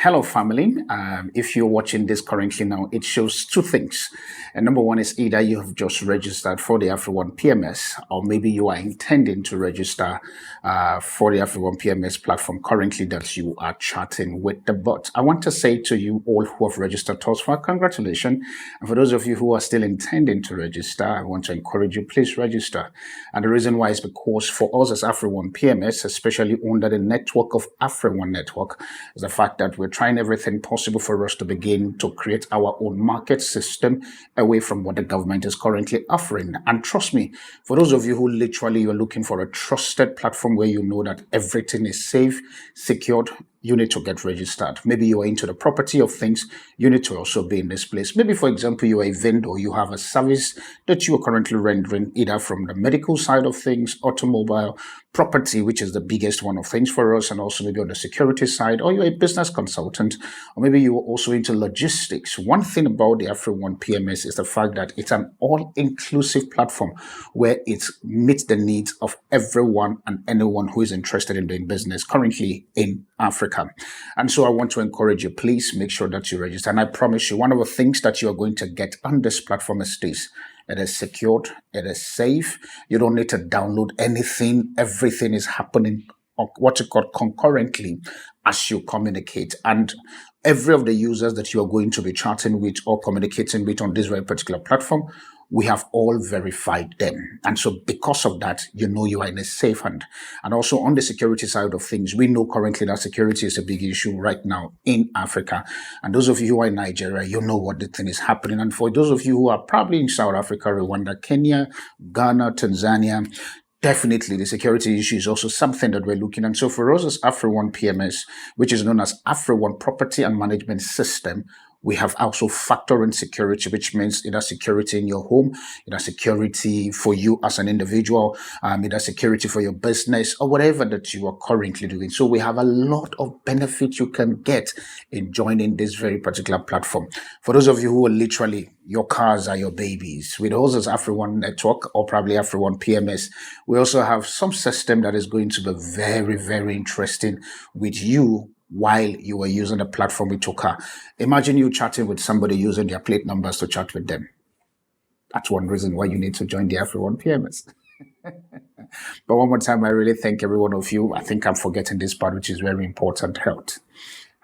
Hello, family. If you're watching this currently now, it shows two things. And number one is either you have just registered for the AfriOne PMS, or maybe you are intending to register for the AfriOne PMS platform currently that you are chatting with the bot. I want to say to you all who have registered thus far, congratulations. And for those of you who are still intending to register, I want to encourage you, please register. And the reason why is because for us as AfriOne PMS, especially under the network of AfriOne Network, is the fact that we're trying everything possible for us to begin to create our own market system away from what the government is currently offering. And trust me, for those of you who literally you're looking for a trusted platform where you know that everything is safe, secured, you need to get registered. Maybe you are into the property of things, you need to also be in this place. Maybe, for example, you are a vendor, you have a service that you are currently rendering either from the medical side of things, automobile, property, which is the biggest one of things for us, and also maybe on the security side, or you're a business consultant, or maybe you are also into logistics. One thing about the AfriOne PMS is the fact that it's an all-inclusive platform where it meets the needs of everyone and anyone who is interested in doing business currently in Africa. And so I want to encourage you, please make sure that you register. And I promise you, one of the things that you are going to get on this platform is this. It is secured, it is safe. You don't need to download anything. Everything is happening, what you call concurrently, as you communicate. And every of the users that you are going to be chatting with or communicating with on this very particular platform, we have all verified them. And so because of that, you know you are in a safe hand. And also on the security side of things, we know currently that security is a big issue right now in Africa. And those of you who are in Nigeria, you know what the thing is happening. And for those of you who are probably in South Africa, Rwanda, Kenya, Ghana, Tanzania, definitely the security issue is also something that we're looking at. And so for us as AfriOne PMS, which is known as AfriOne Property and Management System, we have also factor in security, which means either security in your home, either security for you as an individual, either security for your business, or whatever that you are currently doing. So we have a lot of benefits you can get in joining this very particular platform. For those of you who are literally, your cars are your babies. With us as AfriOne Network or probably AfriOne PMS, we also have some system that is going to be very, very interesting with you while you were using the platform with your car. Imagine you chatting with somebody using their plate numbers to chat with them. That's one reason why you need to join the AfriOne PMS. But one more time, I really thank every one of you. I think I'm forgetting this part, which is very important, health.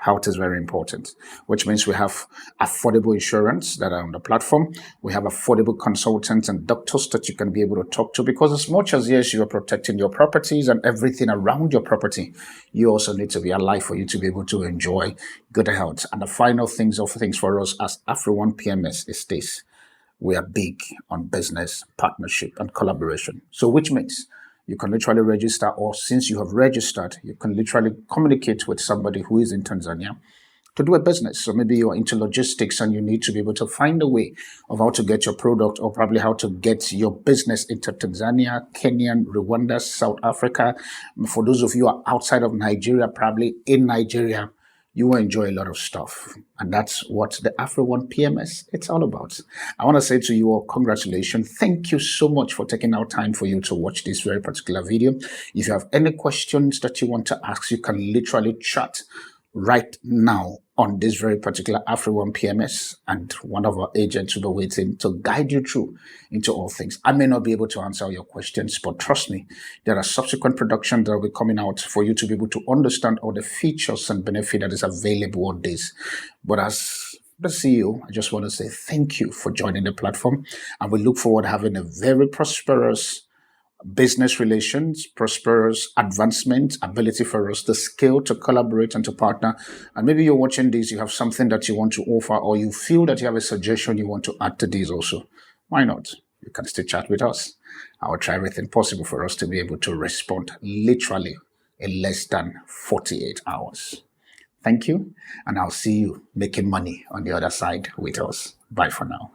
Health is very important, which means we have affordable insurance that are on the platform. We have affordable consultants and doctors that you can be able to talk to, because as much as, yes, you are protecting your properties and everything around your property, you also need to be alive for you to be able to enjoy good health. And the final things for us as AfriOne PMS is this. We are big on business, partnership, and collaboration. So which means you can literally register, or since you have registered, you can literally communicate with somebody who is in Tanzania to do a business. So maybe you are into logistics and you need to be able to find a way of how to get your product, or probably how to get your business into Tanzania, Kenya, Rwanda, South Africa. For those of you who are outside of Nigeria, probably in Nigeria, you will enjoy a lot of stuff. And that's what the AfriOne PMS, it's all about. I want to say to you all, congratulations. Thank you so much for taking out time for you to watch this very particular video. If you have any questions that you want to ask, you can literally chat right now on this very particular AfriOne PMS, and one of our agents will be waiting to guide you through into all things. I may not be able to answer all your questions, but trust me, there are subsequent productions that will be coming out for you to be able to understand all the features and benefit that is available on this. But as the CEO, I just want to say thank you for joining the platform, and we look forward to having a very prosperous business relations, prosperous advancement, ability for us to scale, to collaborate, and to partner. And maybe you're watching this, you have something that you want to offer, or you feel that you have a suggestion you want to add to this also. Why not? You can still chat with us. I will try everything possible for us to be able to respond literally in less than 48 hours. Thank you, and I'll see you making money on the other side with us. Bye for now.